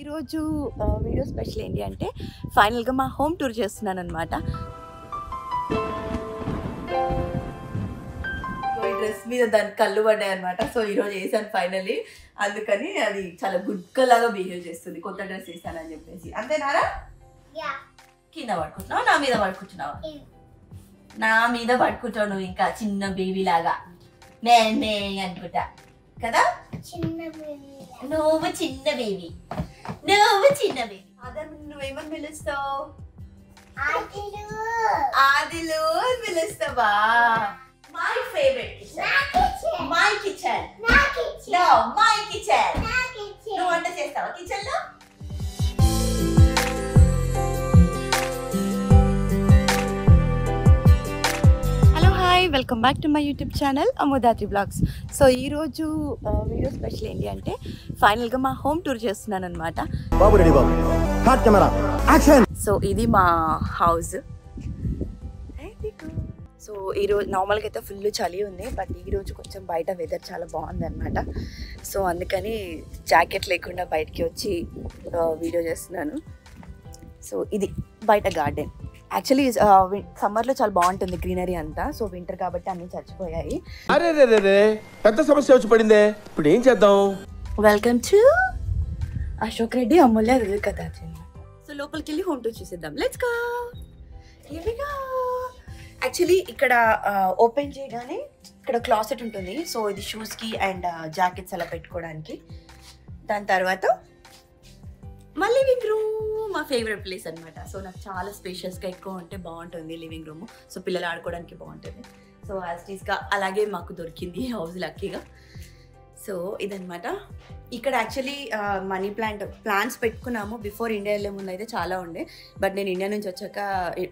ఈరోజు video special ఏంటి అంటే ఫైనల్గా మా హోమ్ టూర్ చేస్తున్నాను అనమాట. ఈ డ్రెస్ మీద దాని కళ్ళు పడ్డాయి అనమాట. సో ఈరోజు వేసాను ఫైనల్లీ. అందుకని అది చాలా గుడ్కలాగా బిహేవ్ చేస్తుంది. కొత్త డ్రెస్ వేసానని చెప్పేసి. అంతేనారా? కింద పడుకుంటున్నావు, నా మీద పడుకుంటున్నావు. నా మీద పడుకుంటావు నువ్వు ఇంకా చిన్న బేబీ లాగా. నే అనుకుంటా కదా, నువ్వు చిన్న బేబీ. అదే నువ్వేమని పిలుస్తావు? ఆదిలు అని పిలుస్తావా? My favourite kitchen, my kitchen, no my kitchen. నువ్వు వంట చేస్తావా కిచెన్ లో? Welcome back to my YouTube channel అమోదాతి బ్లాగ్స్. సో ఈరోజు వీడియో స్పెషల్ ఏంటి అంటే ఫైనల్గా మా హోమ్ టూర్ చేస్తున్నాను అనమాట. సో ఇది మా హౌస్. సో ఈరోజు నార్మల్గా అయితే ఫుల్ చలి ఉంది, బట్ ఈరోజు కొంచెం బయట వెదర్ చాలా బాగుంది అనమాట. సో అందుకని జాకెట్ లేకుండా బయటికి వచ్చి వీడియో చేస్తున్నాను. సో ఇది బయట గార్డెన్. యాక్చువల్లీ సమ్మర్లో చాలా బాగుంటుంది గ్రీనరీ అంతా. సో వింటర్ కాబట్టి అన్ని చచ్చిపోయాయి. పెద్ద సమస్య వచ్చి పడిందే, ఇప్పుడు ఏం చేద్దాం? వెల్కమ్ టు అశోక్ రెడ్డి అమూల్య రిల్ కథ. సో లోపలికి వెళ్ళి హోమ్ టూర్ చూసేద్దాం. Let's go. Here we go. Actually ఇక్కడ ఓపెన్ చేయగానే ఇక్కడ క్లాసెట్ ఉంటుంది. సో ఇది షూస్కి అండ్ జాకెట్స్ అలా పెట్టుకోవడానికి. దాని తర్వాత మా లివింగ్ రూమ్, మా ఫేవరెట్ ప్లేస్ అనమాట. సో నాకు చాలా స్పేషియస్గా ఎక్కువ ఉంటే బాగుంటుంది లివింగ్ రూమ్. సో పిల్లలు ఆడుకోవడానికి బాగుంటుంది. సో యాజ్ టీస్గా అలాగే మాకు దొరికింది హౌస్ లక్కీగా. సో ఇదనమాట. ఇక్కడ యాక్చువల్లీ మనీ ప్లాంట్స్ పెట్టుకున్నాము. బిఫోర్ ఇండియా వెళ్ళే ముందు అయితే చాలా ఉండే, బట్ నేను ఇండియా నుంచి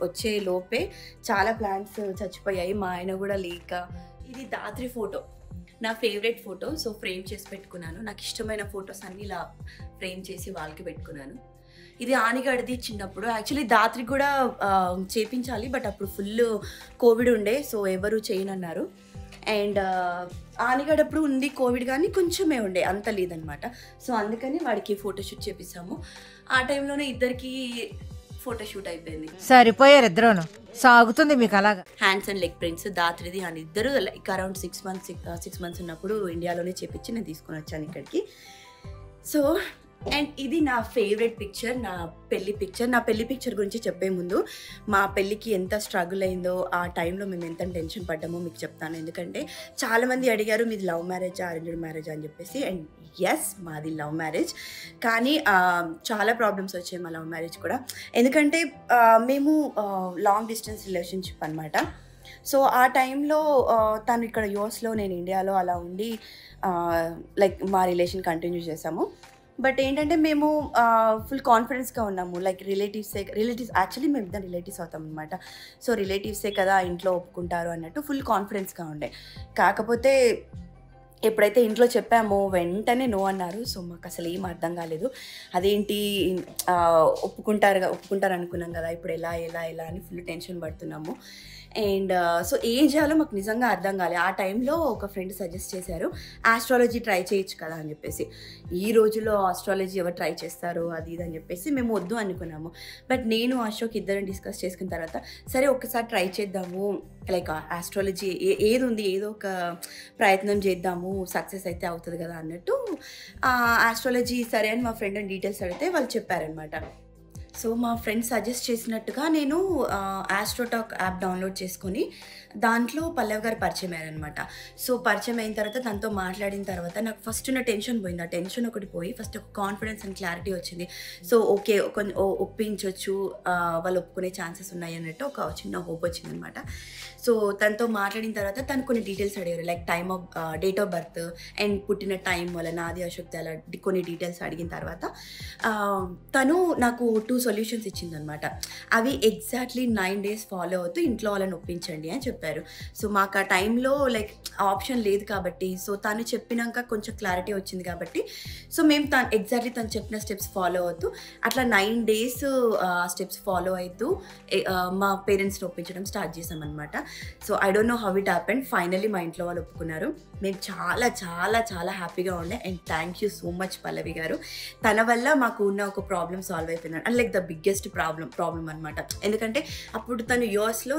వచ్చే లోపే చాలా ప్లాంట్స్ చచ్చిపోయాయి. మా ఆయన కూడా లేక. ఇది దాత్రి ఫోటో, నా ఫేవరెట్ ఫోటో. సో ఫ్రేమ్ చేసి పెట్టుకున్నాను. నాకు ఇష్టమైన ఫొటోస్ అన్నీ ఇలా ఫ్రేమ్ చేసి వాళ్ళకి పెట్టుకున్నాను. ఇది ఆనిగడిది చిన్నప్పుడు. యాక్చువల్లీ దాత్రి కూడా చేపించాలి, బట్ అప్పుడు ఫుల్ కోవిడ్ ఉండే, సో ఎవరు చేయనన్నారు. అండ్ ఆనిగడప్పుడు ఉంది కోవిడ్, కానీ కొంచెమే ఉండే, అంత లేదనమాట. సో అందుకని వాడికి ఫోటోషూట్ చేపిస్తాము. ఆ టైంలోనే ఇద్దరికి ఫోటోషూట్ అయిపోయింది. సరిపోయారు ఇద్దరును. సాగుతుంది మీకు అలాగా. హ్యాండ్స్ అండ్ లెగ్ ప్రింట్స్ దాత్రిది అని ఇద్దరు లైక్ అరౌండ్ 6 months ఉన్నప్పుడు ఇండియాలోనే చేపించి నేను తీసుకుని వచ్చాను ఇక్కడికి. సో అండ్ ఇది నా ఫేవరెట్ పిక్చర్, నా పెళ్లి పిక్చర్. నా పెళ్లి పిక్చర్ గురించి చెప్పే ముందు మా పెళ్ళికి ఎంత స్ట్రగుల్ అయిందో, ఆ టైంలో మేము ఎంత టెన్షన్ పడ్డామో మీకు చెప్తాను. ఎందుకంటే చాలామంది అడిగారు మీది లవ్ మ్యారేజా అరేంజ్డ్ మ్యారేజా అని చెప్పేసి. అండ్ ఎస్, మాది లవ్ మ్యారేజ్. కానీ చాలా ప్రాబ్లమ్స్ వచ్చాయి మా లవ్ మ్యారేజ్ కూడా. ఎందుకంటే మేము లాంగ్ డిస్టెన్స్ రిలేషన్షిప్ అనమాట. సో ఆ టైంలో తను ఇక్కడ యూఎస్లో, నేను ఇండియాలో అలా ఉండి లైక్ మా రిలేషన్ కంటిన్యూ చేసాము. బట్ ఏంటంటే మేము ఫుల్ కాన్ఫిడెన్స్గా ఉన్నాము. లైక్ రిలేటివ్స్ యాక్చువల్లీ మేము ఇద్దరు రిలేటివ్స్ అవుతాం అనమాట. సో రిలేటివ్సే కదా ఇంట్లో ఒప్పుకుంటారు అన్నట్టు ఫుల్ కాన్ఫిడెన్స్గా ఉండే. కాకపోతే ఎప్పుడైతే ఇంట్లో చెప్పామో వెంటనే నో అన్నారు. సో మాకు అసలు ఏం అర్థం కాలేదు. అదేంటి ఒప్పుకుంటారు అనుకున్నాం కదా, ఇప్పుడు ఎలా అని ఫుల్ టెన్షన్ పడుతున్నాము. అండ్ సో ఏం చేయాలో మాకు నిజంగా అర్థం కాలేదు. ఆ టైంలో ఒక ఫ్రెండ్ సజెస్ట్ చేశారు, ఆస్ట్రాలజీ ట్రై చేయొచ్చు కదా అని చెప్పేసి. ఈ రోజుల్లో ఆస్ట్రాలజీ ఎవరు ట్రై చేస్తారు అది ఇది అని చెప్పేసి మేము వద్దు అనుకున్నాము. బట్ నేను అశోక్ ఇద్దరం డిస్కస్ చేసుకున్న తర్వాత సరే ఒకసారి ట్రై చేద్దాము, లైక్ ఆస్ట్రాలజీ ఏది ఉంది, ఏదో ఒక ప్రయత్నం చేద్దాము, సక్సెస్ అయితే అవుతుంది కదా అన్నట్టు ఆస్ట్రాలజీ సరే అని మా ఫ్రెండ్ డీటెయిల్స్ అడిగితే వాళ్ళు చెప్పారనమాట. సో మా ఫ్రెండ్ సజెస్ట్ చేసినట్టుగా నేను ఆస్ట్రోటాక్ యాప్ డౌన్లోడ్ చేసుకొని దాంట్లో పల్లవి గారు పరిచయం అయ్యారనమాట. సో పరిచయం అయిన తర్వాత తనతో మాట్లాడిన తర్వాత నాకు ఫస్ట్ ఉన్న టెన్షన్ పోయింది. ఆ టెన్షన్ ఒకటి పోయి ఫస్ట్ ఒక కాన్ఫిడెన్స్ అండ్ క్లారిటీ వచ్చింది. సో ఓకే, ఒప్పించవచ్చు, వాళ్ళు ఒప్పుకునే ఛాన్సెస్ ఉన్నాయి అన్నట్టు ఒక చిన్న హోప్ వచ్చిందనమాట. సో తనతో మాట్లాడిన తర్వాత తను కొన్ని డీటెయిల్స్ అడిగారు, like time of date of birth and పుట్టిన టైం వల్ల నాది అశోక్ అలా కొన్ని డీటెయిల్స్ అడిగిన తర్వాత తను నాకు 2 సొల్యూషన్స్ ఇచ్చిందనమాట. అవి ఎగ్జాక్ట్లీ 9 days ఫాలో అవుతూ ఇంట్లో వాళ్ళని ఒప్పించండి అని చెప్పారు. సో మాకు ఆ టైంలో లైక్ ఆప్షన్ లేదు కాబట్టి, సో తను చెప్పినాక కొంచెం క్లారిటీ వచ్చింది కాబట్టి, సో మేము ఎగ్జాక్ట్లీ తను చెప్పిన స్టెప్స్ ఫాలో అవుతూ అట్లా 9 days స్టెప్స్ ఫాలో అవుతూ మా పేరెంట్స్ని ఒప్పించడం స్టార్ట్ చేసామన్నమాట. So I don't know how it happened. Finally మా ఇంట్లో వాళ్ళు ఒప్పుకున్నారు. మేము చాలా చాలా చాలా హ్యాపీగా ఉండే. And thank you so much Pallavi garu. తన వల్ల మాకు ఉన్న ఒక ప్రాబ్లమ్ సాల్వ్ అయిపోయింది. And like the biggest problem అనమాట. ఎందుకంటే అప్పుడు తను యూఎస్లో,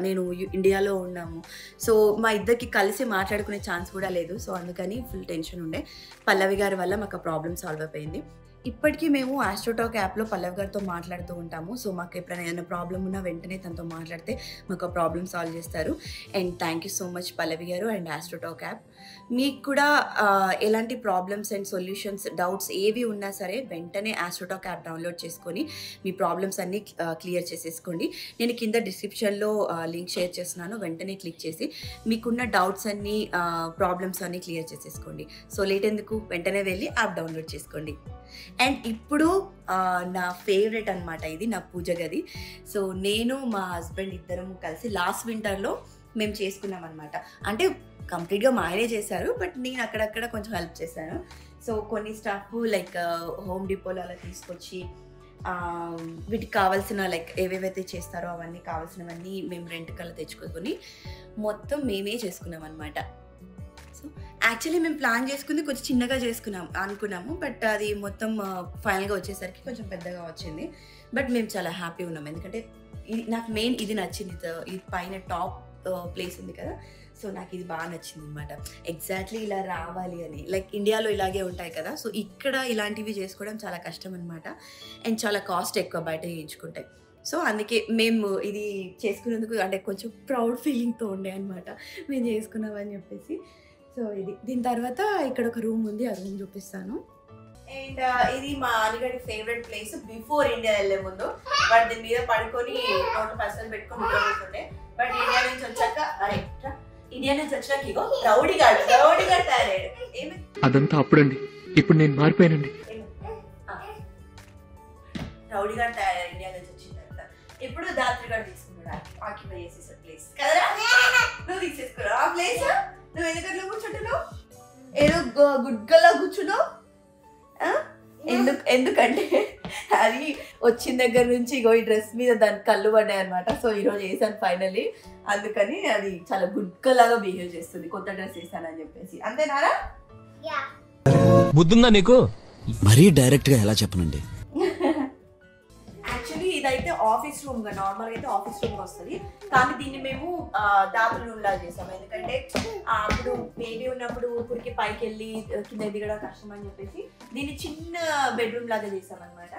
నేను ఇండియాలో ఉన్నాము. సో మా ఇద్దరికి కలిసి మాట్లాడుకునే ఛాన్స్ కూడా లేదు. సో అందుకని ఫుల్ టెన్షన్ ఉండే. పల్లవి గారి వల్ల మాకు ఆ ప్రాబ్లమ్ సాల్వ్ అయిపోయింది. ఇప్పటికీ మేము ఆస్ట్రోటాక్ యాప్లో పల్లవి గారితో మాట్లాడుతూ ఉంటాము. సో మాకు ఎప్పుడైనా ఏదైనా ప్రాబ్లం ఉన్నా వెంటనే తనతో మాట్లాడితే మాకు ఆ ప్రాబ్లమ్ సాల్వ్ చేస్తారు. And thank you so much Pallavi garu and AstroTalk app. మీకు కూడా ఎలాంటి ప్రాబ్లమ్స్ అండ్ సొల్యూషన్స్, డౌట్స్ ఏవి ఉన్నా సరే వెంటనే ఆస్ట్రోటాక్ యాప్ డౌన్లోడ్ చేసుకొని మీ ప్రాబ్లమ్స్ అన్నీ క్లియర్ చేసేసుకోండి. నేను కింద డిస్క్రిప్షన్లో లింక్ షేర్ చేస్తున్నాను. వెంటనే క్లిక్ చేసి మీకున్న డౌట్స్ అన్నీ, ప్రాబ్లమ్స్ అన్నీ క్లియర్ చేసేసుకోండి. సో లేట్ ఎందుకు, వెంటనే వెళ్ళి యాప్ డౌన్లోడ్ చేసుకోండి. అండ్ ఇప్పుడు నా ఫేవరెట్ అనమాట ఇది, నా పూజ గది. సో నేను మా హస్బెండ్ ఇద్దరము కలిసి లాస్ట్ వింటర్లో మేము చేసుకున్నాం అనమాట. అంటే కంప్లీట్గా మా ఆయనే చేశారు, బట్ నేను అక్కడక్కడ కొంచెం హెల్ప్ చేశాను. సో కొన్ని స్టఫ్ లైక్ హోమ్ డిపోలో అలా తీసుకొచ్చి వీటికి కావాల్సిన లైక్ ఏవేవైతే చేస్తారో అవన్నీ కావాల్సినవన్నీ మేము రెంట్కల్లా తెచ్చుకొని మొత్తం మేమే చేసుకున్నాం అనమాట. సో యాక్చువల్లీ మేము ప్లాన్ చేసుకుంది కొంచెం చిన్నగా అనుకున్నాము, బట్ అది మొత్తం ఫైనల్గా వచ్చేసరికి కొంచెం పెద్దగా వచ్చింది. బట్ మేము చాలా హ్యాపీ ఉన్నాం. ఎందుకంటే నాకు మెయిన్ ఇది నచ్చింది. ఇది పైన టాప్ ప్లేస్ ఉంది కదా, సో నాకు ఇది బాగా నచ్చింది అనమాట. ఎగ్జాక్ట్లీ ఇలా రావాలి అని, లైక్ ఇండియాలో ఇలాగే ఉంటాయి కదా, సో ఇక్కడ ఇలాంటివి చేసుకోవడం చాలా కష్టం అనమాట. అండ్ చాలా కాస్ట్ ఎక్కువ బయట చేయించుకుంటాయి. సో అందుకే మేము ఇది చేసుకున్నందుకు అంటే కొంచెం ప్రౌడ్ ఫీలింగ్తో ఉండే అనమాట, మేము చేసుకున్నామని చెప్పేసి. సో దీని తర్వాత ఇక్కడ ఒక రూమ్ ఉంది, ఆ రూమ్ చూపిస్తాను. అండ్ ఇది మా అనిగడి ఫేవరెట్ ప్లేస్. బిఫోర్ ఇండియా వెళ్ళే ముందు బట్ దీని మీద పడుకొని నోట్ పర్సన్ పెట్టుకొని ఉంటుండే. బట్ ఇండియా నుంచి వచ్చాక ఇగో రౌడీగాడు తయారయ్యాడు. అదంతా అప్పుడండి, ఇప్పుడు నేను మారిపోయానండి. రౌడీగాడు తయారయ్యాడు ఇండియా నుంచి వచ్చిన తర్వాత. ఇప్పుడు దాత్రిగాడు తీసుకున్నాడు, ఆక్యుపై చేసేసాడు ప్లేస్ కదరా. నువ్వు తీసేసుకున్నావు ఆ ప్లేస్. నువ్వు ఎందుకట్లా కూర్చుంటున్నావు, ఏదో గుడ్గల్లా కూర్చున్నావు. ఎందుకంటే అది వచ్చిన దగ్గర నుంచి ఇగో ఈ డ్రెస్ మీద దాని కళ్ళు పడ్డాయి అనమాట. సో ఈరోజు వేసాను ఫైనల్లీ, అందుకని అది చాలా గుడ్కలాగా బిహేవ్ చేస్తుంది. కొత్త డ్రెస్ వేసానని చెప్పేసి. అంతేనారా? బుద్ధుందా నీకు? మరీ డైరెక్ట్ గా ఎలా చెప్పనండి. యాక్చువల్లీ ఇదైతే ఆఫీస్ రూమ్ గా, నార్మల్ గా అయితే ఆఫీస్ రూమ్ గా వస్తుంది, కానీ దీన్ని మేము దాతుల రూమ్ లాగా చేసాము. ఎందుకంటే అప్పుడు బేబీ ఉన్నప్పుడు ఊరికి పైకి వెళ్ళి కింద దిగడం కష్టం అని చెప్పేసి దీన్ని చిన్న బెడ్రూమ్ లాగా చేసాం అనమాట.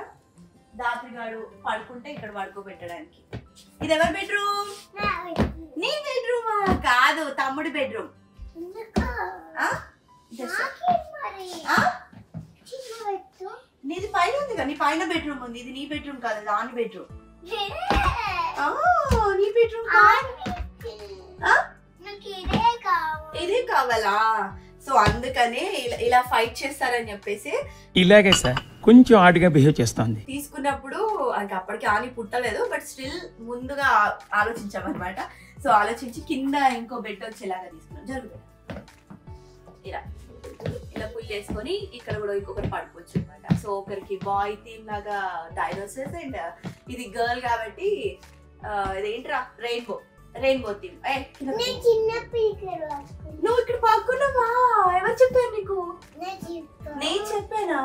దాత్రిగాడు పడుకుంటే ఇక్కడ పడుకోబెట్టడానికి. ఇది ఎవరి బెడ్రూమ్? నీ బెడ్రూమా? కాదు, తమ్ముడి బెడ్రూమ్. నీది పైన ఉంది కదా, నీ పైన బెడ్రూమ్ ఉంది. ఇది నీ బెడ్రూమ్ కాదు, దాని బెడ్రూమ్. నీ బెడ్రూమ్ ఇదే కావాలా? సో అందుకనే ఇలా ఫైట్ చేస్తారని చెప్పేసి ఇలాగే సార్ కొంచెం ఆడిగా బిహేవ్ చేస్తుంది. తీసుకున్నప్పుడు అంటే అప్పటికి ఆని పుట్టలేదు, బట్ స్టిల్ ముందుగా ఆలోచించామన్నమాట. సో ఆలోచించి కింద ఇంకో బెడ్ వచ్చేలాగా తీసుకున్నాం. జరుగుతుంది ఇలా పుల్ చేసుకొని ఇక్కడ కూడా ఇంకొకరు పడుకోవచ్చు అనమాట. సో ఒకరికి బాయ్ థీమ్ లాగా డైనోసర్స్, అండ్ ఇది గర్ల్ కాబట్టి ఇదేంట్రా రెయిన్బో థీమ్. నువ్వు ఇక్కడ పడుకున్నావా? ఎవరు చెప్పారు నీకు? నేను చెప్పానా?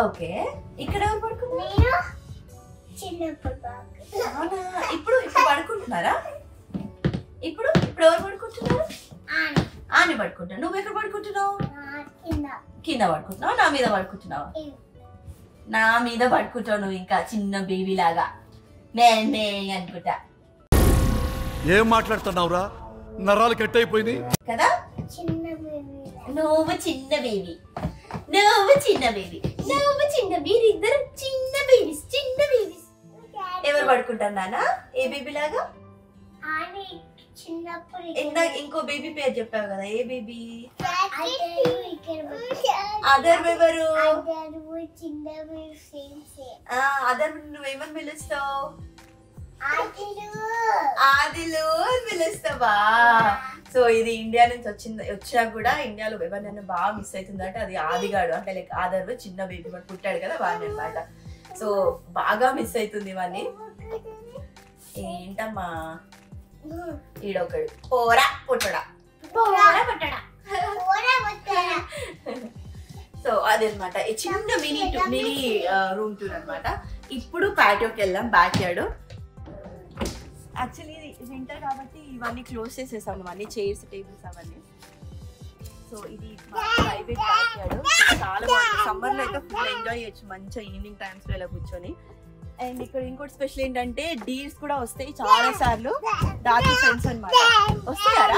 ఓకే, ఇక్కడ ఎవరు పడుకున్నారు? ఇప్పుడు పడుకుంటున్నారా? ఇప్పుడు ఎవరు పడుకుంటున్నారు? ఆని పడుకుంటా. నువ్వు ఎక్కడ పడుకుంటున్నావు? కింద పడుకుంటున్నావు. నా మీద పడుకుంటున్నావు? నా మీద పడుకుంటావు నువ్వు, ఇంకా చిన్న బేబీ లాగా మే అనుకుంటా. ఏం మాట్లాడుతున్నావురా? నరాలు కట్ అయిపోయింది కదా. నువ్వు చిన్న బేబీ, మీరిద్దరు చిన్న బేబీస్. ఎవరు పడుకుంటారు నాన్న? ఏ బేబీ లాగా? ఇంకో బేబీ పేరు చెప్పావు కదా, ఏ బేబీ? అదర్ ఎవరు? అదర్ నువ్వేమని పిలుస్తావు? ఆదిలు అని పిలుస్తావా? సో ఇది ఇండియా నుంచి వచ్చినా కూడా ఇండియాలో ఎవరినైనా బాగా మిస్ అవుతుందంటే అది ఆదిగాడు, అంటే లైక్ ఆదర్ చిన్న బేబీ వాడు పుట్టాడు కదా వాడిని అనమాట. సో బాగా మిస్ అవుతుంది వాడిని. ఏంటమ్మా ఈడొకడు పోరా పుట్టడా. సో అదనమాట ఈ చిన్న మినీ రూమ్ టూర్ అనమాట. ఇప్పుడు ప్యాటియోకి వెళ్దాం, బ్యాక్ యార్డ్. యాక్చువల్లీ వింటర్ కాబట్టి ఇవన్నీ క్లోజ్ చేసేసాం, అన్ని చైర్స్ టేబుల్స్ అవన్నీ. సో ఇది ప్రైవేట్ బ్యాక్ యార్డ్, చాలా బాగుంటుంది. సమ్మర్లో అయితే ఫుల్ ఎంజాయ్ చేయొచ్చు మంచిగా ఈవినింగ్ టైమ్స్లో ఇలా కూర్చొని. అండ్ ఇక్కడ ఇంకోటి స్పెషల్ ఏంటంటే డీర్స్ కూడా వస్తాయి చాలా సార్లు. దాటి ఫ్రెండ్స్ అనమాట వస్తాయారా?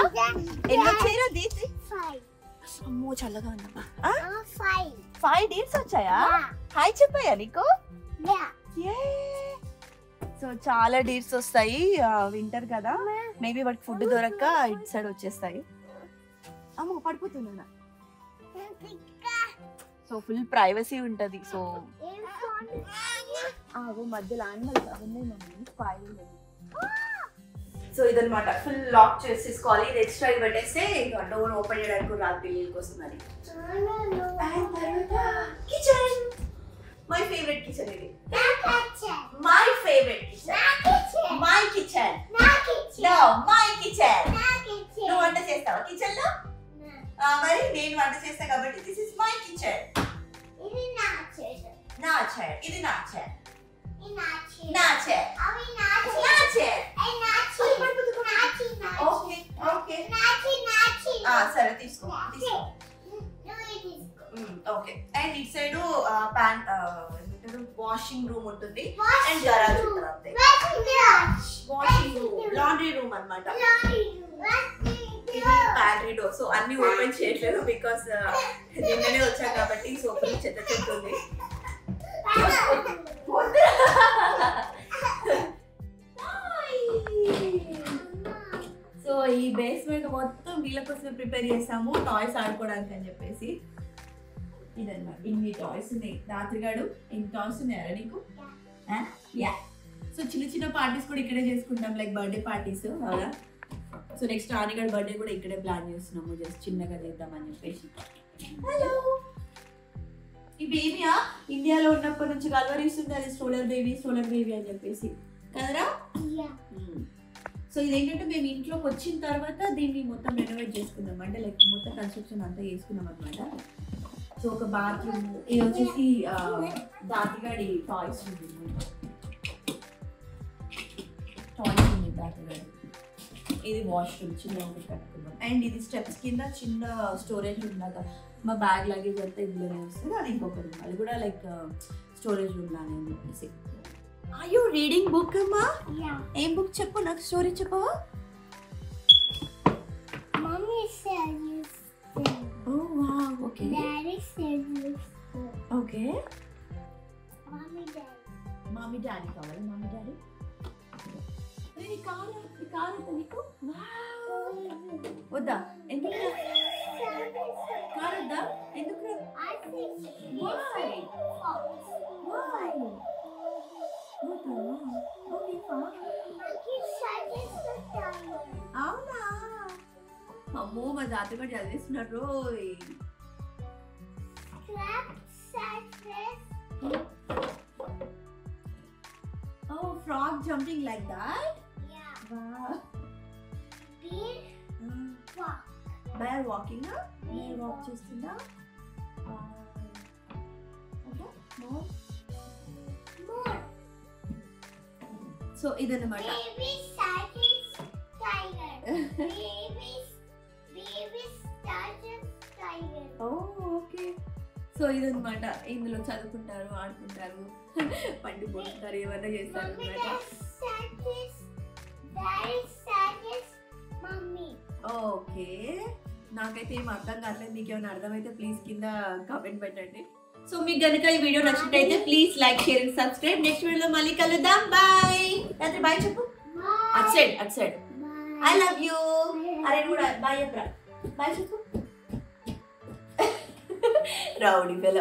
ఎన్ని వచ్చాయిరా డీర్స్? అమ్మో చల్లగా ఉందమ్మా. 5 డీర్స్ వచ్చాయా? హాయ్ చెప్పాయా నీకు? సో చాలా డీర్స్ వస్తాయి, వింటర్ కదా, మేబీ వాటికి ఫుడ్ దొరక్క ఇటు సైడ్ వచ్చేస్తాయి. అమ్మో పడిపోతున్నా. సో ఫుల్ ప్రైవసీ ఉంటది. సో మధ్యలో యానిమల్స్ అవన్నీ సో ఇదనమాట ఫుల్ లాక్ చేసేసుకోవాలి. ఇది ఎక్స్ట్రా పెట్టేస్తే ఇంకా డోర్ ఓపెన్ చేయడానికి రాదు పిల్లల కోసం అని. కిచెన్, మై ఫేవరెట్ కిచెన్ ఇది. My favourite kitchen, my kitchen, no my kitchen. నువ్వు వంట చేస్తావా కిచెన్ లో? మరి నేను వంట చేస్తా కాబట్టి దిస్ ఇస్ మై కిచెన్. నా చైర్, ఇది నా చైర్, నా చైర్, నా చైర్. ఓకే ఓకే సరే తీసుకో తీసుకో. ఓకే. అండ్ ఇటు సైడ్ వాషింగ్ రూమ్ ఉంటుంది అండ్ గరాజ్ ఉంటుంది అంతే. వాషింగ్ రూమ్, లాండ్రీ రూమ్ అన్నమాట. ఇది ప్యాంట్రీ డోర్. సో అన్ని ఓపెన్ చేయట్లేదు బికాస్ నిన్ననే వచ్చాం కాబట్టి సో ఫుల్ చెత్త చెత్త ఉంది. సో ఈ బేస్మెంట్ మొత్తం వీళ్ళ కోసమే ప్రిపేర్ చేసాము, టాయ్స్ ఆడుకోవడానికి అని చెప్పేసి. ఇదన్నమాట, ఇన్ని టాయ్స్ ఉన్నాయి. రాత్రిగాడు ఎన్ని టాయ్స్ ఉన్నాయా నీకు? యా. సో చిన్న చిన్న పార్టీస్ కూడా ఇక్కడే చేసుకుంటాం, లైక్ బర్త్డే పార్టీస్ అవునా. సో నెక్స్ట్ ఆనిగాడు బర్త్డే కూడా ఇక్కడే ప్లాన్ చేస్తున్నాము, జస్ట్ చిన్నగా చేద్దామని చెప్పేసి. హలో, ఈ బేబీయా ఇండియాలో ఉన్నప్పటి నుంచి కలవరిస్తుంది, అది స్టోలర్ బేబీ అని చెప్పేసి కదరా. సో ఇదేంటంటే మేము ఇంట్లోకి వచ్చిన తర్వాత దీన్ని మొత్తం రెనోవేట్ చేసుకున్నాం, అంటే లైక్ మొత్తం కన్స్ట్రక్షన్ అంతా చేసుకున్నాం అనమాట. సో ఒక బాత్రూమ్, ఇది వచ్చేసి దాతిగాడి టాయ్స్ ఉంది, దాతిగాడి. ఇది వాష్రూమ్ చిన్న కట్టుకున్నాం. అండ్ ఇది స్టెప్స్ కింద చిన్న స్టోరేజ్ రూమ్ లాగా, మా బ్యాగ్ లగేజ్ అంతా ఇందులోనే వస్తుంది. అది ఇంకొక రూమ్, అది కూడా లైక్ స్టోరేజ్ రూమ్ లానే అని చెప్పేసి. ఆర్ యూ రీడింగ్ బుక్ అమ్మా? ఏం బుక్ చెప్పు, నాకు స్టోరీ చెప్పవా? Oh wow, okay. Daddy said you. Okay. Mommy daddy కావాలి, mommy daddy. ఈ కార్ నీకు వద్దా? ఎందుకు కార్ వద్దా? ఎందుకు? అవునా? అమ్మో మా జాతర కూడా చదివిస్తున్నారు. Oh, frog jumping like that? Yeah. Wow. Bear walking up? Bear walk చేస్తుందా? Okay, more. So ఇదన్నమాట. Baby tiger. Oh, okay. So ఇదన్నమాట, ఇందులో చదువుకుంటారు, ఆడుకుంటారు, పండు పోతుంటారు, ఏమన్నా చేస్తారు అనమాట. ఓకే, నాకైతే ఏం అర్థం కావట్లేదు, మీకు ఏమైనా అర్థమైతే ప్లీజ్ కింద కామెంట్ పెట్టండి. సో మీకు కనుక ఈ వీడియో నచ్చినట్టయితే please like, share and subscribe. Next వీడియోలో మళ్ళీ కలుద్దాం. బాయ్. రాత్రి బాయ్ చెప్పు. At side I love you. అరే కూడా బాయ్ చెప్పరా. బాయ్ చెప్పు. రౌడీ పిల్ల.